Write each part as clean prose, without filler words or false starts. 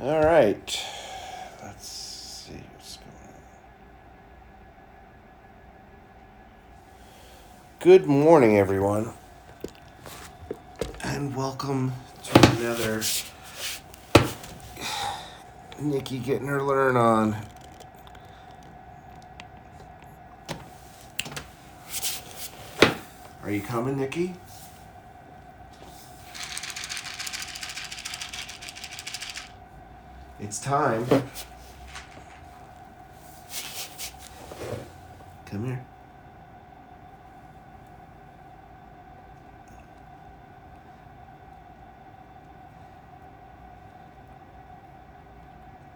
All right. Let's see what's going on. Good morning, everyone. And welcome to another Nickie getting her learn on. Are you coming, Nickie? It's time. Come here.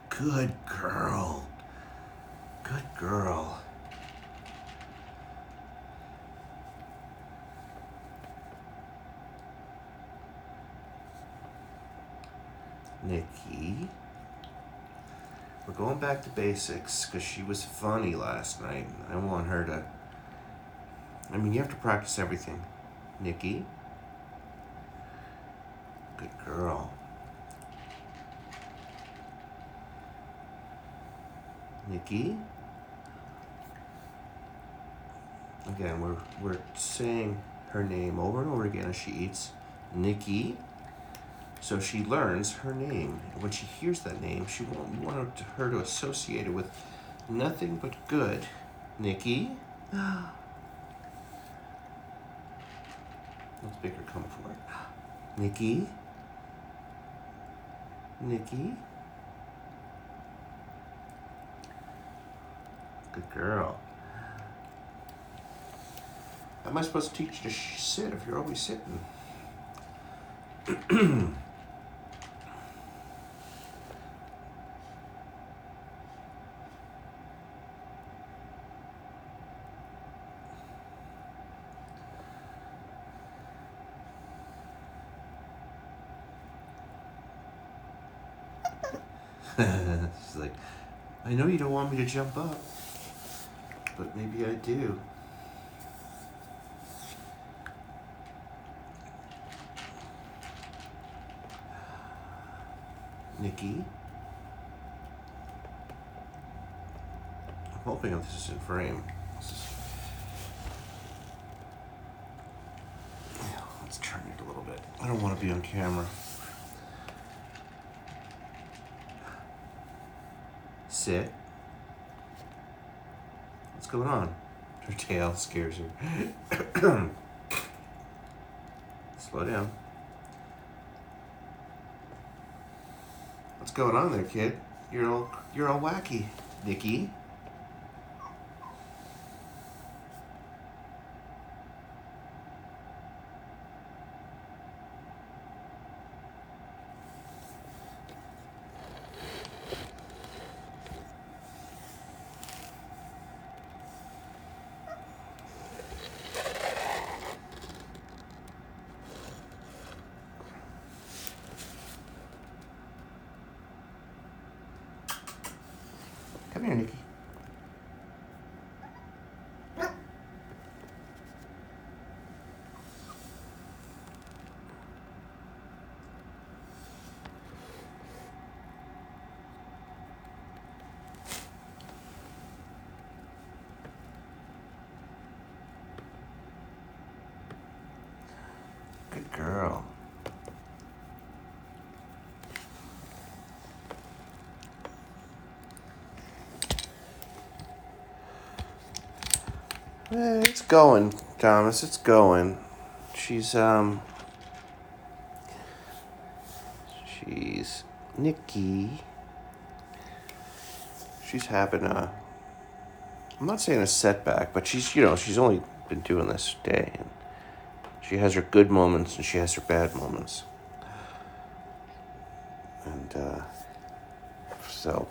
Good girl. Good girl. Nickie. We're going back to basics because she was funny last night. I want her to... you have to practice everything. Nickie. Good girl. Nickie. Again, we're saying her name over and over again as she eats. Nickie. So she learns her name. And when she hears that name, we want her to associate it with nothing but good. Nickie. Let's make her come for it. Nickie. Nickie. Good girl. How am I supposed to teach you to sit if you're always sitting? She's like, I know you don't want me to jump up, but maybe I do. Nickie. I'm hoping this is in frame. Let's turn it a little bit. I don't want to be on camera. Sit. What's going on? Her tail scares her. Slow down. What's going on there, kid? You're all wacky, Nickie. Come here, Nickie. Good girl. It's going, Thomas. It's going. She's Nickie. She's having I'm not saying a setback, but she's only been doing this day. And she has her good moments and she has her bad moments. And so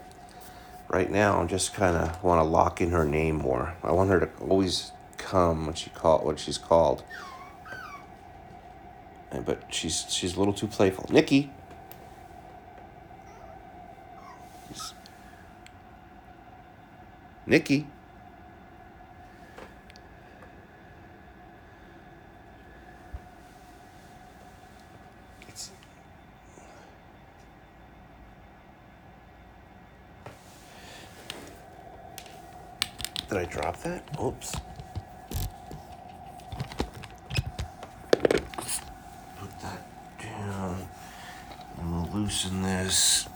right now I'm just kind of want to lock in her name more. I want her to always come when she's called. But she's a little too playful. Nickie. Nickie. Did I drop that? Oops. Put that down. And we'll loosen this.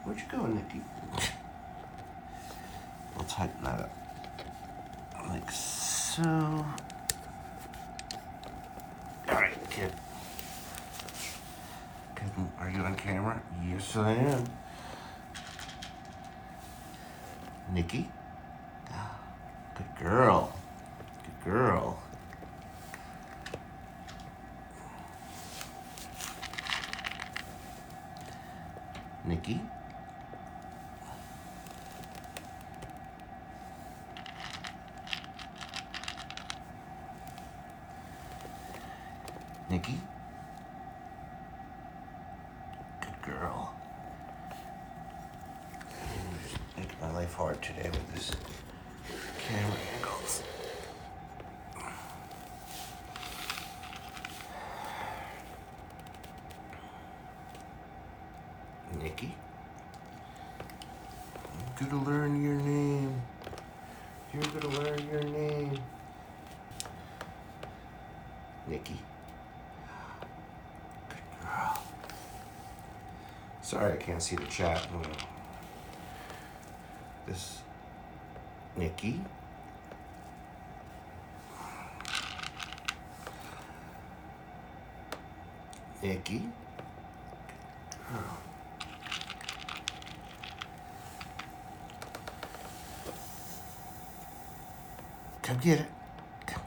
Where'd you go, Nickie? We'll tighten that up. Like so. Alright, kid. Kid, are you on camera? Yes, I am. Nickie? Good girl. Good girl. Nickie? Nickie? Good girl. Just making my life hard today with this camera angles. Nickie? You're gonna learn your name. You're gonna learn your name. Nickie. Sorry, I can't see the chat. This Nickie. Nickie. Oh. Come get it. Come.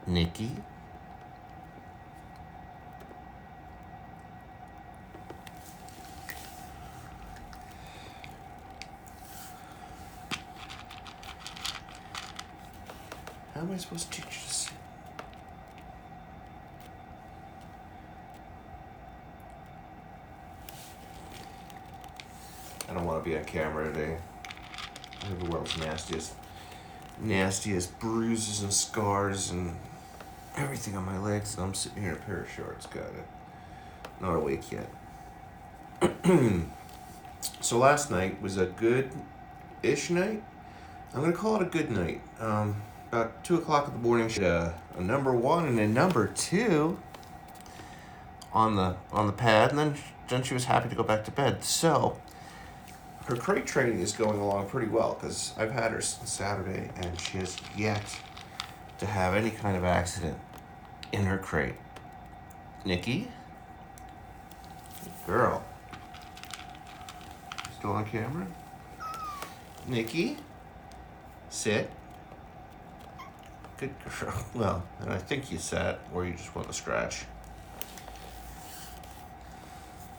Nickie. How am I supposed to teach you to sit? I don't want to be on camera today. I have the world's nastiest bruises and scars and everything on my legs, and I'm sitting here in a pair of shorts. Got it. Not awake yet. So last night was a good-ish night. I'm gonna call it a good night. About 2 o'clock in the morning, she had a number 1 and a number 2 on the pad, and then she was happy to go back to bed. So her crate training is going along pretty well because I've had her since Saturday, and she has yet to have any kind of accident in her crate. Nickie, good girl. Still on camera? Nickie, sit. Good girl. Well, and I think you sat, or you just want to scratch.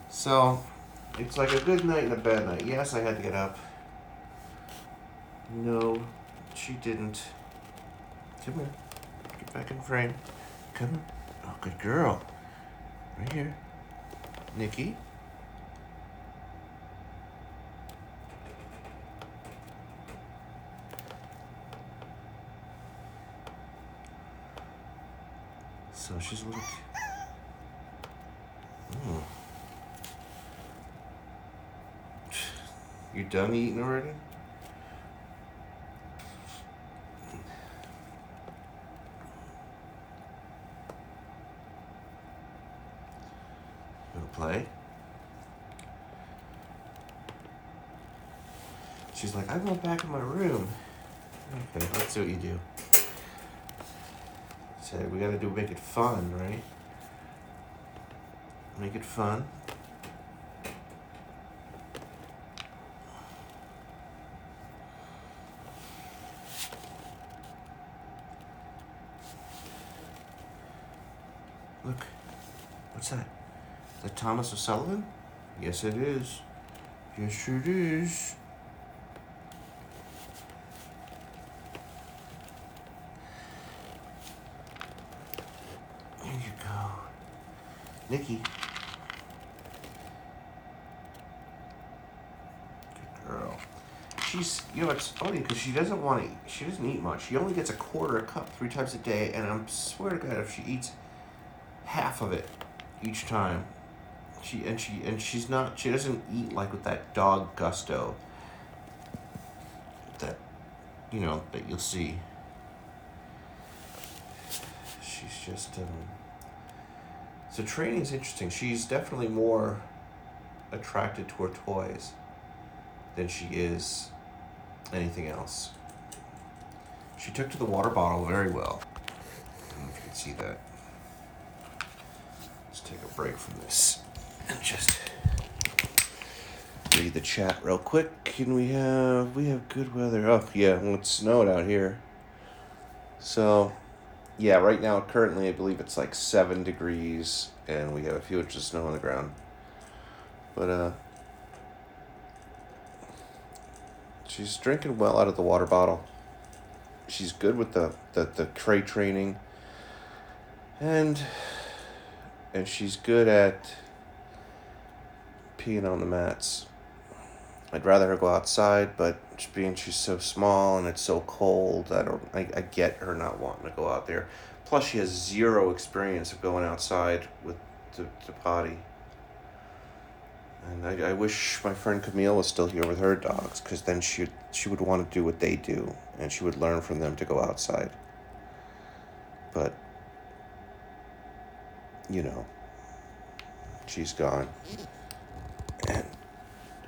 So, it's like a good night and a bad night. Yes, I had to get up. No, she didn't. Come here. Get back in frame. Come here. Oh, good girl. Right here. Nickie. So she's a little... Oh. You done eating already? You wanna play? She's like, I'm going back in my room. Okay, let's see what you do. So we gotta make it fun, right? Make it fun. Look, what's that? Is that Thomas O'Sullivan? Yes, it is. Yes, it is. There you go. Nickie. Good girl. she's, you know, it's funny because she doesn't eat much. She only gets a quarter a cup 3 times a day, and I swear to God, if she eats half of it each time, she doesn't eat like with that dog gusto that, you know, that you'll see. She's just, so training's interesting. She's definitely more attracted to her toys than she is anything else. She took to the water bottle very well. I don't know if you can see that. Let's take a break from this and just read the chat real quick. And we have good weather. Oh yeah, well, it snowed out here. So yeah, right now currently I believe it's like 7 degrees and we have a few inches of snow on the ground. But she's drinking well out of the water bottle. She's good with the crate training. And she's good at peeing on the mats. I'd rather her go outside, but being she's so small and it's so cold, I get her not wanting to go out there. Plus she has zero experience of going outside to potty. And I wish my friend Camille was still here with her dogs, because then she would want to do what they do, and she would learn from them to go outside. But, you know, she's gone.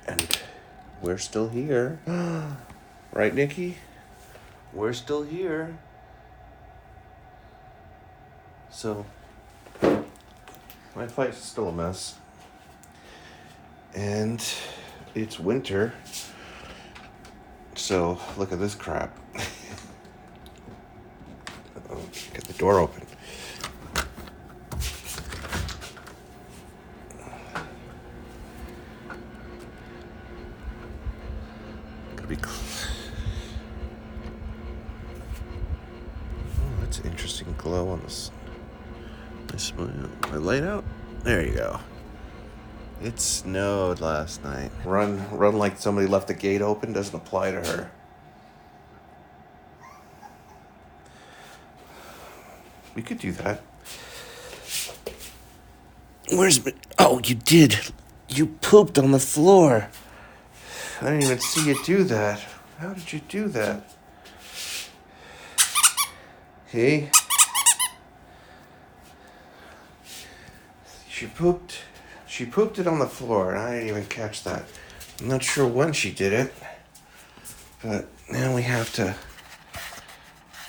And we're still here. Right, Nickie? We're still here. So, my flight's still a mess. And it's winter. So, look at this crap. Get the door open. Gotta be that's an interesting glow on this. My light out? There you go. It snowed last night. Run like somebody left the gate open doesn't apply to her. We could do that. Oh, you did. You pooped on the floor. I didn't even see you do that. How did you do that? Hey? She pooped it on the floor, and I didn't even catch that. I'm not sure when she did it, but now we have to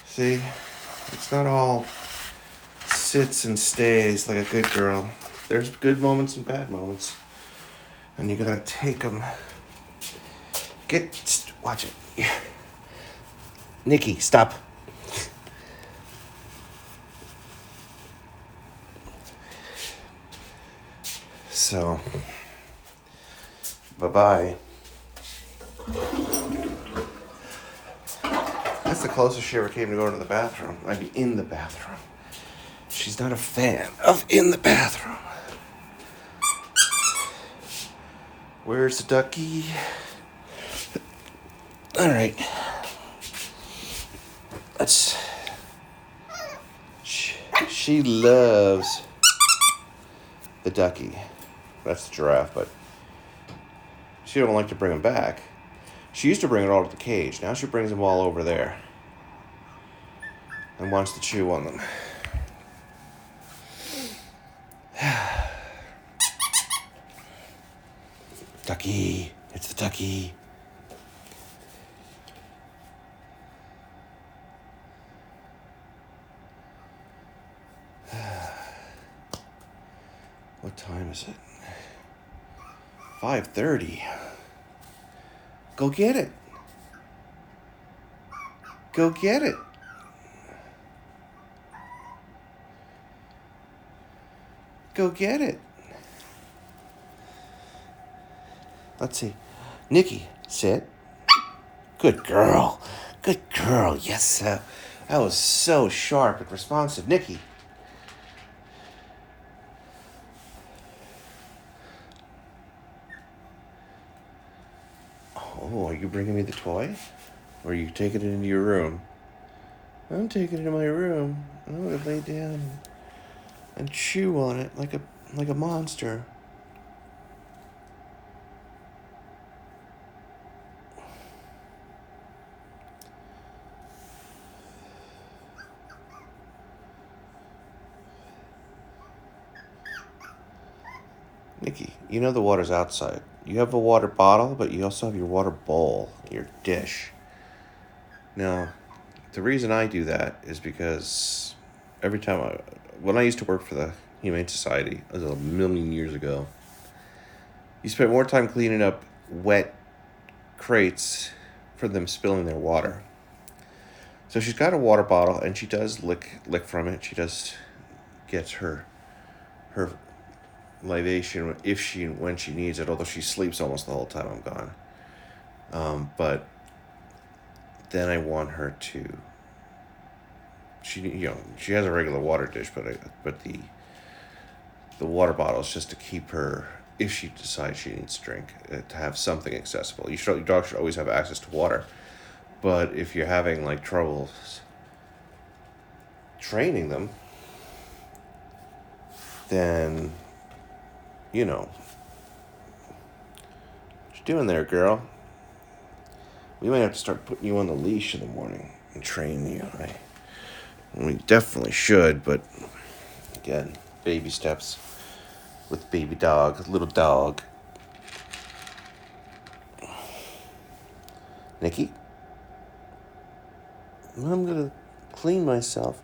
see. It's not all sits and stays like a good girl. There's good moments and bad moments, and you gotta take them. Watch it. Nickie, stop. So, bye-bye. That's the closest she ever came to going to the bathroom. I'd be in the bathroom. She's not a fan of in the bathroom. Where's the ducky? All right. She loves the ducky. That's the giraffe, but she don't like to bring them back. She used to bring it all to the cage. Now she brings them all over there and wants to chew on them. Ducky, it's the ducky. What time is it? 5:30. Go get it. Go get it. Go get it. Let's see. Nickie, sit. Good girl. Good girl. Yes, sir. That was so sharp and responsive. Nickie. Oh, are you bringing me the toy? Or are you taking it into your room? I'm taking it in my room. I'm going to lay down and chew on it like a monster. Nickie, you know the water's outside. You have a water bottle, but you also have your water bowl, your dish. Now, the reason I do that is because every time when I used to work for the Humane Society, it was a million years ago, you spent more time cleaning up wet crates for them spilling their water. So she's got a water bottle, and she does lick from it. She does gets her libation when she needs it, although she sleeps almost the whole time I'm gone. But then I want her to. She has a regular water dish, but the water bottle is just to keep her, if she decides she needs to drink, to have something accessible. Your dog should always have access to water, but if you're having like troubles training them, then what you doing there, girl? We might have to start putting you on the leash in the morning and train you. We definitely should, but again, baby steps with baby dog, little dog. Nickie, I'm gonna clean myself.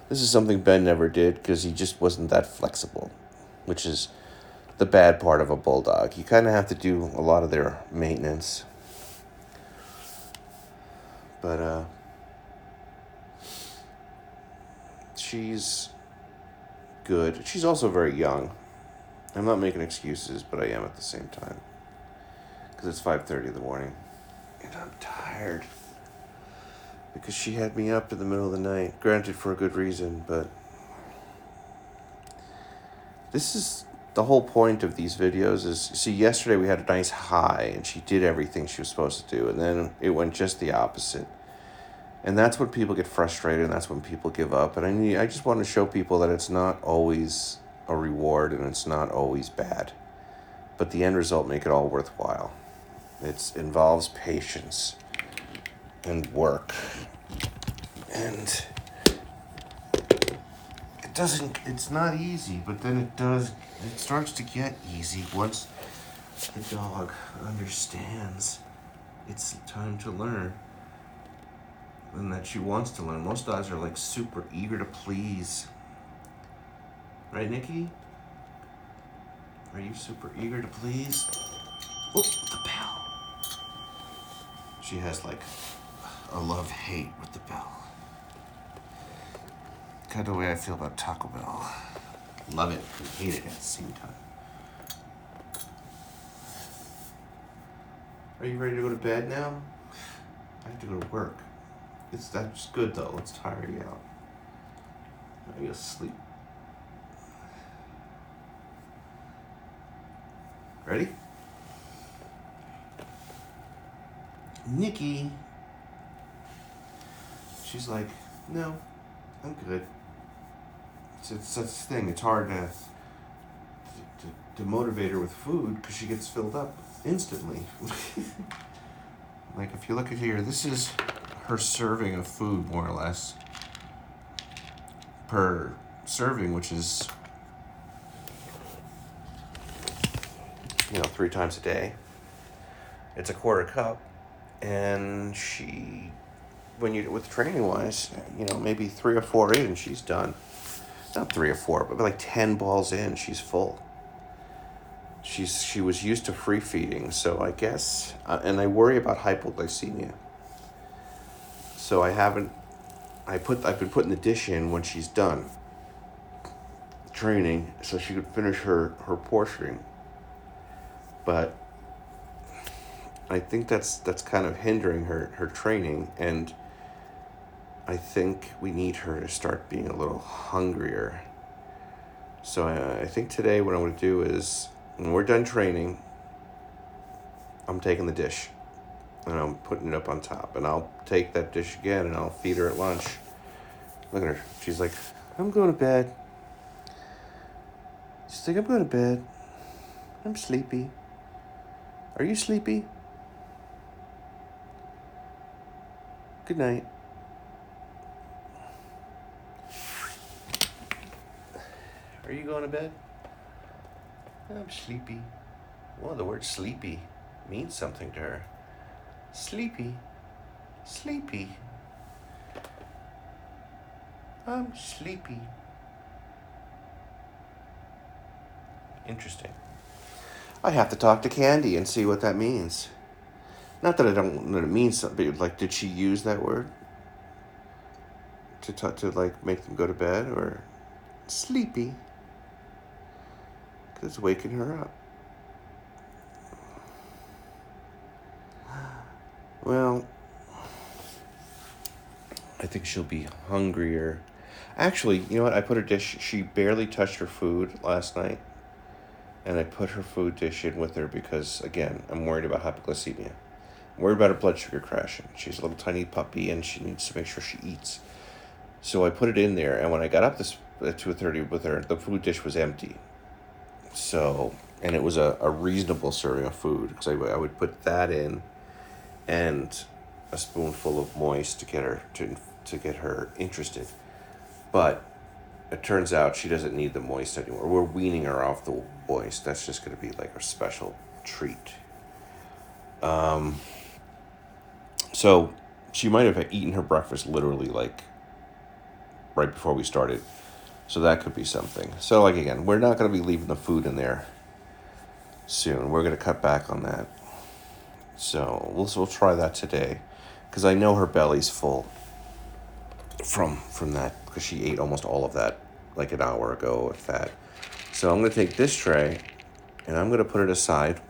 This is something Ben never did because he just wasn't that flexible, which is the bad part of a bulldog. You kind of have to do a lot of their maintenance. But she's good. She's also very young. I'm not making excuses, but I am at the same time. Because it's 5:30 in the morning. And I'm tired. Because she had me up in the middle of the night. Granted, for a good reason, but this is the whole point of these videos is, see, yesterday we had a nice high and she did everything she was supposed to do, and then it went just the opposite. And that's when people get frustrated, and that's when people give up. And I just want to show people that it's not always a reward and it's not always bad. But the end result make it all worthwhile. It involves patience and work. And it's not easy, but then it starts to get easy once the dog understands it's time to learn. And that she wants to learn. Most dogs are like super eager to please. Right, Nickie? Are you super eager to please? Oh, the bell. She has like a love-hate with the bell. Kind of the way I feel about Taco Bell. Love it and hate it at the same time. Are you ready to go to bed now? I have to go to work. That's good though. Let's tire you out. I gotta sleep. Ready? Nickie. She's like, no, I'm good. It's such a thing. It's hard to motivate her with food because she gets filled up instantly. Like if you look at here, this is her serving of food, more or less, per serving, which is 3 times a day. It's a quarter cup, and she, with training wise, maybe 3 or 4 in, she's done. Not 3 or 4, but like 10 balls in, she's full. She was used to free feeding, so I guess, and I worry about hypoglycemia. So I've been putting the dish in when she's done training so she could finish her portioning. But I think that's kind of hindering her training, and I think we need her to start being a little hungrier. So I think today what I'm going to do is, when we're done training, I'm taking the dish. And I'm putting it up on top. And I'll take that dish again and I'll feed her at lunch. Look at her. She's like, I'm going to bed. She's like, I'm going to bed. I'm sleepy. Are you sleepy? Good night. Are you going to bed? I'm sleepy. Well, the word sleepy means something to her. Sleepy. Sleepy. I'm sleepy. Interesting. I have to talk to Candy and see what that means. Not that I don't know it means something, but like, did she use that word to like make them go to bed, or sleepy? Because it's waking her up. Well, I think she'll be hungrier. Actually, you know what? I put her dish. She barely touched her food last night, and I put her food dish in with her because, again, I'm worried about hypoglycemia. I'm worried about her blood sugar crashing. She's a little tiny puppy, and she needs to make sure she eats. So I put it in there, and when I got up this at 2:30 with her, the food dish was empty. So, and it was a reasonable serving of food, because I would put that in, and a spoonful of moist to get her interested. But it turns out she doesn't need the moist anymore. We're weaning her off the moist. That's just going to be like her special treat. So she might have eaten her breakfast literally like right before we started. So that could be something. So like, again, we're not going to be leaving the food in there soon. We're going to cut back on that. So we'll try that today, because I know her belly's full from that, because she ate almost all of that like an hour ago at that. So I'm going to take this tray and I'm going to put it aside,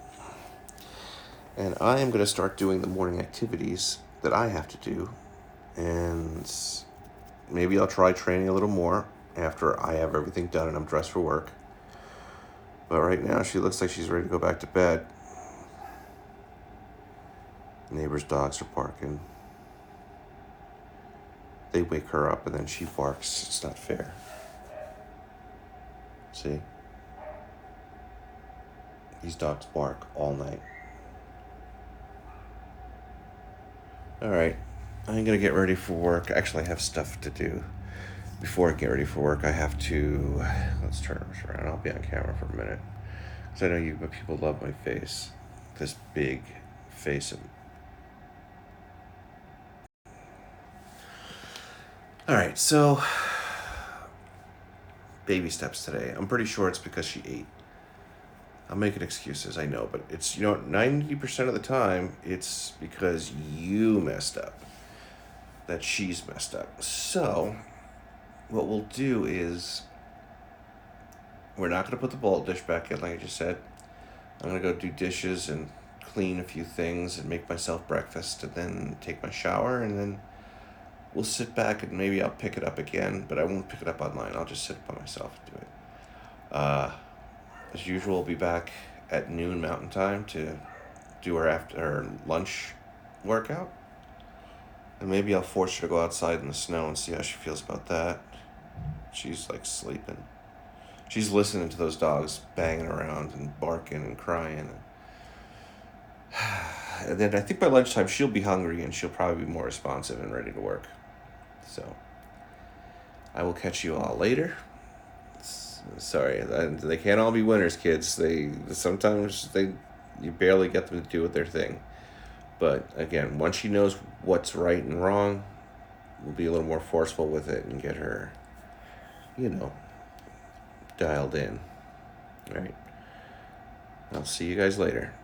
and I am going to start doing the morning activities that I have to do, and maybe I'll try training a little more after I have everything done and I'm dressed for work. But right now she looks like she's ready to go back to bed. Neighbors' dogs are barking. They wake her up and then she barks. It's not fair. See? These dogs bark all night. All right. I'm going to get ready for work. Actually, I have stuff to do. Before I get ready for work, I have to... Let's turn this around. I'll be on camera for a minute, because I know people love my face. This big face of... All right, so baby steps today. I'm pretty sure it's because she ate. I'm making excuses, I know, but it's, 90% of the time, it's because you messed up, that she's messed up. So what we'll do is, we're not going to put the bowl dish back in, like I just said. I'm going to go do dishes and clean a few things and make myself breakfast, and then take my shower, and then we'll sit back and maybe I'll pick it up again, but I won't pick it up online. I'll just sit by myself and do it. As usual, we'll be back at noon Mountain Time to do her lunch workout. And maybe I'll force her to go outside in the snow and see how she feels about that. She's like sleeping. She's listening to those dogs banging around and barking and crying. And then I think by lunchtime she'll be hungry and she'll probably be more responsive and ready to work. So I will catch you all later. Sorry, they can't all be winners, kids. Sometimes you barely get them to do their thing. But again, once she knows what's right and wrong, we'll be a little more forceful with it and get her, dialed in. All right. I'll see you guys later.